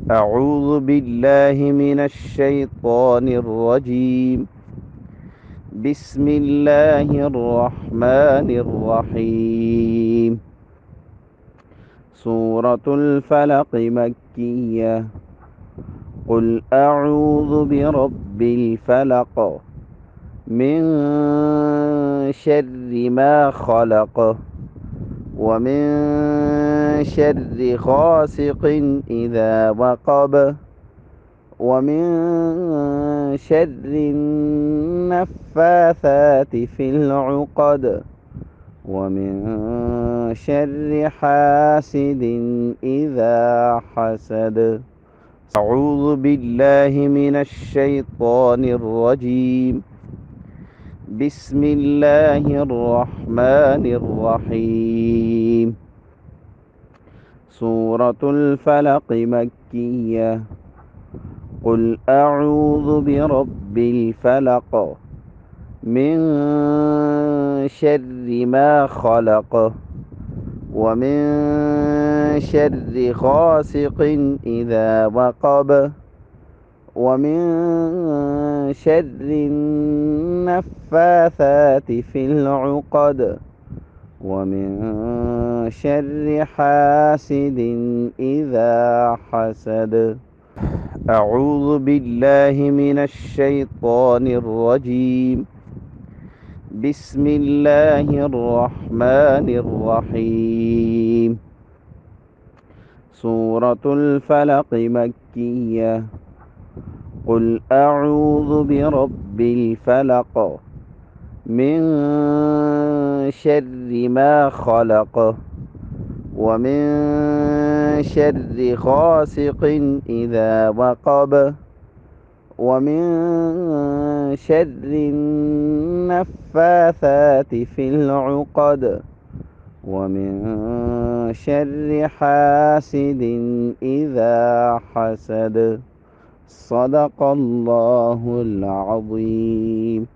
أعوذ بالله من الشيطان الرجيم. بسم الله الرحمن الرحيم. سورة الفلق مكية. قل أعوذ برب الفلق من شر ما خلق ومن شر غاسق إذا وقب ومن شر النفاثات في العقد ومن شر حاسد إذا حسد. أعوذ بالله من الشيطان الرجيم. بسم الله الرحمن الرحيم. سورة الفلق مكية. قل أعوذ برب الفلق من شر ما خلق ومن شر غاسق إذا وقب ومن شر النفاثات في العقد ومن شر حاسد إذا حسد. أعوذ بالله من الشيطان الرجيم. بسم الله الرحمن الرحيم. سورة الفلق مكية. قل أعوذ برب الفلق من شر ما خلق ومن شر غاسق إذا وقب ومن شر النفاثات في العقد ومن شر حاسد إذا حسد. صدق الله العظيم.